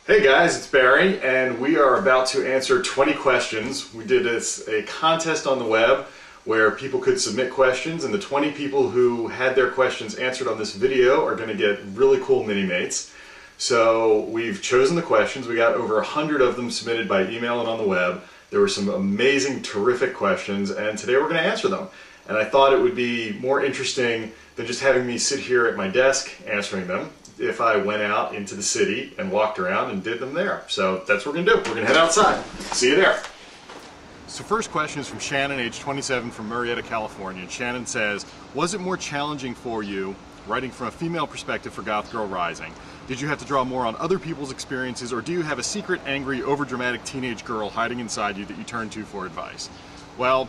Hey guys, it's Barry, and we are about to answer 20 questions. We did a contest on the web where people could submit questions, and the 20 people who had their questions answered on this video are going to get really cool mini-mates. So we've chosen the questions. We got over 100 of them submitted by email and on the web. There were some amazing, terrific questions, and today we're going to answer them. And I thought it would be more interesting than just having me sit here at my desk answering them if I went out into the city and walked around and did them there. So that's what we're going to do. We're going to head outside. See you there. So first question is from Shannon, age 27, from Murrieta, California. And Shannon says, was it more challenging for you writing from a female perspective for Goth Girl Rising? Did you have to draw more on other people's experiences, or do you have a secret, angry, overdramatic teenage girl hiding inside you that you turn to for advice? Well,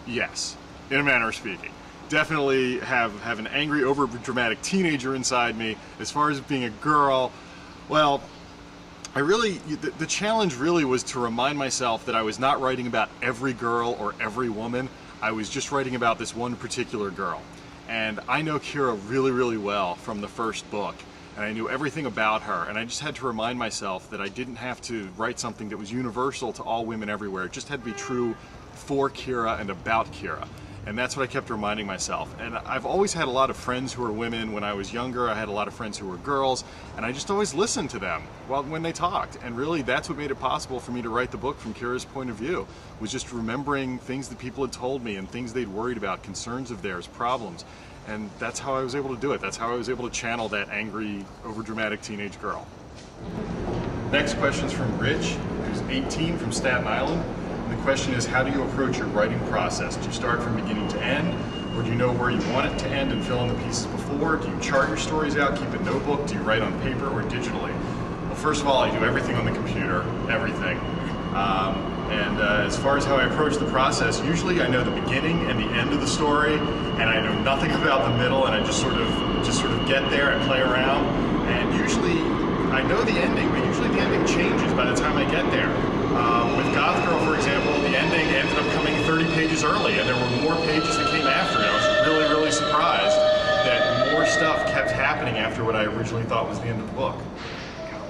yes, in a manner of speaking. Definitely have an angry, over-dramatic teenager inside me. As far as being a girl, well, the challenge really was to remind myself that I was not writing about every girl or every woman. I was just writing about this one particular girl. And I know Kira really, really well from the first book. And I knew everything about her. And I just had to remind myself that I didn't have to write something that was universal to all women everywhere. It just had to be true for Kira and about Kira. And that's what I kept reminding myself. And I've always had a lot of friends who were women. When I was younger, I had a lot of friends who were girls, and I just always listened to them when they talked. And really, that's what made it possible for me to write the book from Kira's point of view, was just remembering things that people had told me and things they'd worried about, concerns of theirs, problems. And that's how I was able to do it. That's how I was able to channel that angry, overdramatic teenage girl. Next question's from Rich, who's 18, from Staten Island. The question is, how do you approach your writing process? Do you start from beginning to end, or do you know where you want it to end and fill in the pieces before? Do you chart your stories out, keep a notebook? Do you write on paper or digitally? Well, first of all, I do everything on the computer, everything. As far as how I approach the process, usually I know the beginning and the end of the story, and I know nothing about the middle, and I just sort of get there and play around. And usually I know the ending, but usually the ending changes by the time I get there. With Goth Girl, for example, the ending ended up coming 30 pages early, and there were more pages that came after it. I was really, really surprised that more stuff kept happening after what I originally thought was the end of the book.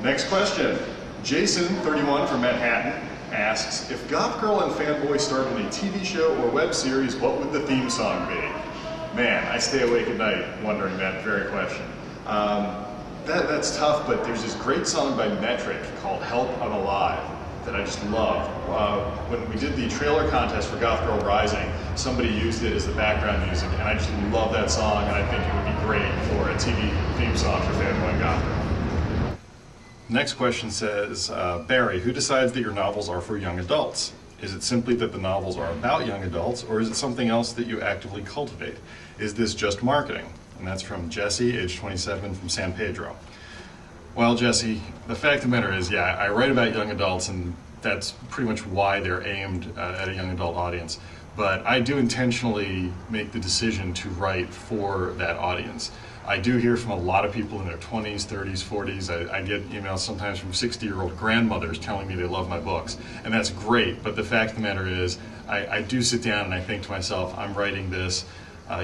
Next question. Jason, 31, from Manhattan, asks, if Goth Girl and Fanboy started a TV show or web series, what would the theme song be? Man, I stay awake at night wondering that very question. That's tough, but there's this great song by Metric called Help, I'm Alive that I just love. When we did the trailer contest for Goth Girl Rising, somebody used it as the background music, and I just love that song, and I think it would be great for a TV theme song for Fanboy and Goth Girl. Next question says, Barry, who decides that your novels are for young adults? Is it simply that the novels are about young adults, or is it something else that you actively cultivate? Is this just marketing? And that's from Jesse, age 27, from San Pedro. Well, Jesse, the fact of the matter is, yeah, I write about young adults, and that's pretty much why they're aimed at a young adult audience. But I do intentionally make the decision to write for that audience. I do hear from a lot of people in their 20s, 30s, 40s. I get emails sometimes from 60-year-old grandmothers telling me they love my books, and that's great. But the fact of the matter is, I do sit down and I think to myself, I'm writing this.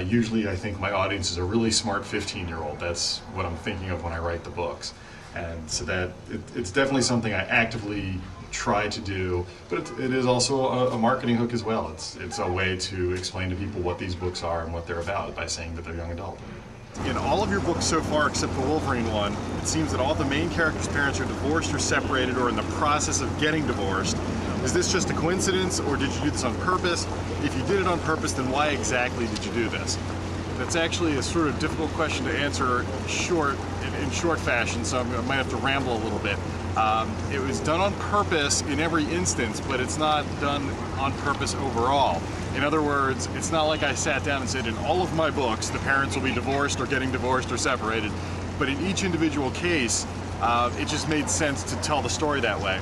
Usually I think my audience is a really smart 15-year-old. That's what I'm thinking of when I write the books. And so that it's definitely something I actively try to do, but it is also a marketing hook as well. It's a way to explain to people what these books are and what they're about by saying that they're young adult. In all of your books so far, except the Wolverine one, it seems that all the main characters' parents are divorced or separated or in the process of getting divorced. Is this just a coincidence, or did you do this on purpose? If you did it on purpose, then why exactly did you do this? That's actually a sort of difficult question to answer in short fashion, so I might have to ramble a little bit. It was done on purpose in every instance, but it's not done on purpose overall. In other words, it's not like I sat down and said, in all of my books, the parents will be divorced or getting divorced or separated. But in each individual case, it just made sense to tell the story that way.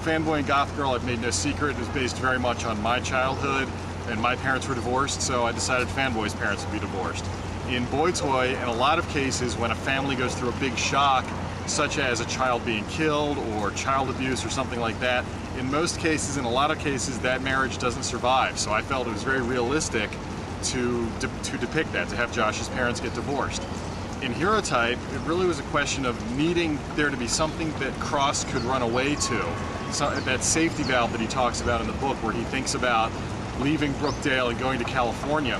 Fanboy and Goth Girl, I've made no secret, is based very much on my childhood, and my parents were divorced, so I decided Fanboy's parents would be divorced. In Boy Toy, in a lot of cases, when a family goes through a big shock, such as a child being killed or child abuse or something like that, in most cases, in a lot of cases, that marriage doesn't survive. So I felt it was very realistic to depict that, to have Josh's parents get divorced. in Hero Type, it really was a question of needing there to be something that Cross could run away to. So, that safety valve that he talks about in the book, where he thinks about leaving Brookdale and going to California.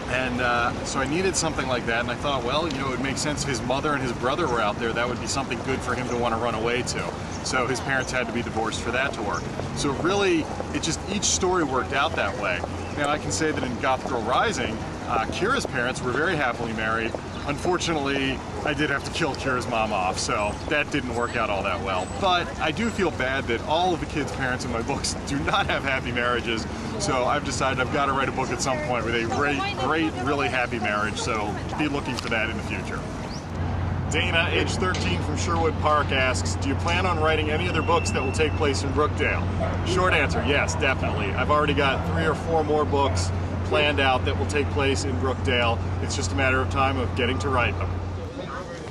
And so I needed something like that, and I thought, well, you know, it would make sense if his mother and his brother were out there. That would be something good for him to want to run away to. So his parents had to be divorced for that to work. So really, it just, each story worked out that way. Now I can say that in Goth Girl Rising, Kira's parents were very happily married. Unfortunately, I did have to kill Kira's mom off, so that didn't work out all that well. But I do feel bad that all of the kids' parents in my books do not have happy marriages, so I've decided I've got to write a book at some point with a great, really happy marriage, so be looking for that in the future. Dana, age 13 from Sherwood Park, asks, do you plan on writing any other books that will take place in Brookdale? Short answer, yes, definitely. I've already got 3 or 4 more books planned out that will take place in Brookdale. It's just a matter of time of getting to write them.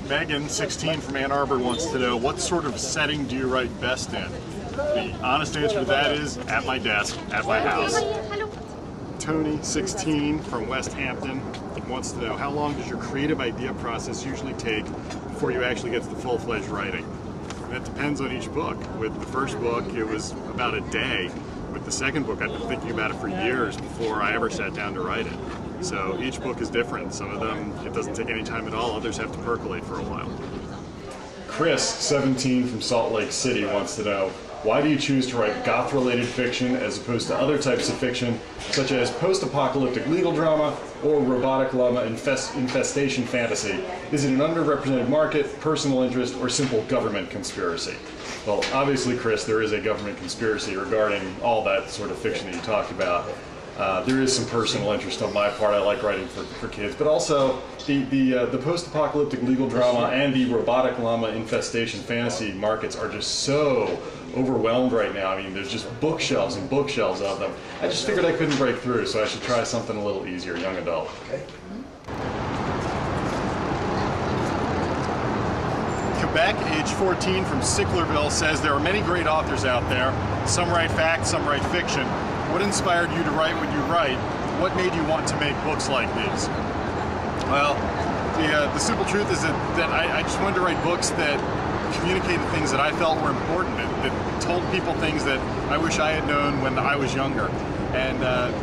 Megan, 16 from Ann Arbor, wants to know, what sort of setting do you write best in? The honest answer to that is at my desk, at my house. Tony, 16 from West Hampton, wants to know, how long does your creative idea process usually take before you actually get to the full-fledged writing? And that depends on each book. With the first book, it was about a day. With the second book, I've been thinking about it for years before I ever sat down to write it. So each book is different. Some of them, it doesn't take any time at all. Others have to percolate for a while. Chris, 17 from Salt Lake City, wants to know, why do you choose to write goth-related fiction as opposed to other types of fiction, such as post-apocalyptic legal drama or robotic llama infestation fantasy? Is it an underrepresented market, personal interest, or simple government conspiracy? Well, obviously, Chris, there is a government conspiracy regarding all that sort of fiction that you talked about. There is some personal interest on my part. I like writing for kids, but also the post-apocalyptic legal drama and the robotic llama infestation fantasy markets are just so overwhelmed right now. I mean, there's just bookshelves and bookshelves of them. I just figured I couldn't break through, so I should try something a little easier, young adult. Okay. Quebec, age 14 from Sicklerville, says there are many great authors out there. Some write fact, some write fiction. What inspired you to write what you write? What made you want to make books like these? Well, the simple truth is that I just wanted to write books that communicated things that I felt were important, that told people things that I wish I had known when I was younger. And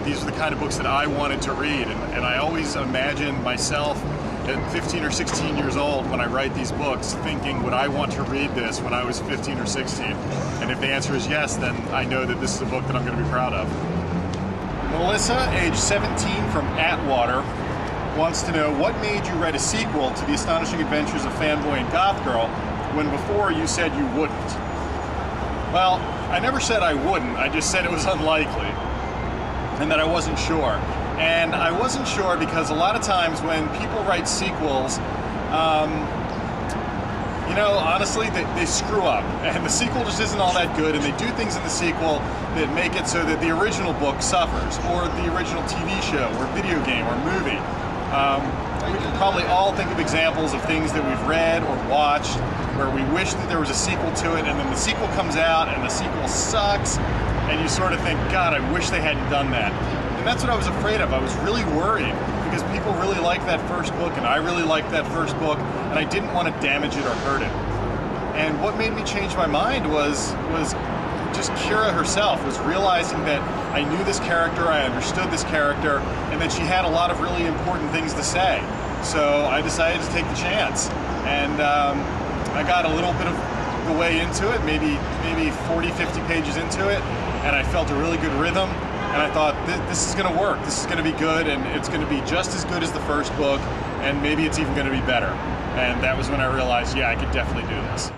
these are the kind of books that I wanted to read. And I always imagine myself at 15 or 16 years old when I write these books thinking, would I want to read this when I was 15 or 16? And if the answer is yes, then I know that this is a book that I'm going to be proud of. Melissa, age 17 from Atwater, wants to know, what made you write a sequel to The Astonishing Adventures of Fanboy and Goth Girl when before you said you wouldn't? Well, I never said I wouldn't, I just said it was unlikely and that I wasn't sure. And I wasn't sure because a lot of times when people write sequels, you know, honestly, they screw up. And the sequel just isn't all that good, and they do things in the sequel that make it so that the original book suffers, or the original TV show, or video game, or movie. We can probably all think of examples of things that we've read or watched where we wish that there was a sequel to it, and then the sequel comes out, and the sequel sucks, and you sort of think, God, I wish they hadn't done that. And that's what I was afraid of. I was really worried because people really liked that first book and I really liked that first book and I didn't want to damage it or hurt it. And what made me change my mind was just Kira herself, was realizing that I knew this character, I understood this character, and that she had a lot of really important things to say. So I decided to take the chance. And I got a little bit of the way into it, maybe 40, 50 pages into it, and I felt a really good rhythm. And I thought, this is going to work, this is going to be good, and it's going to be just as good as the first book, and maybe it's even going to be better. And that was when I realized, yeah, I could definitely do this.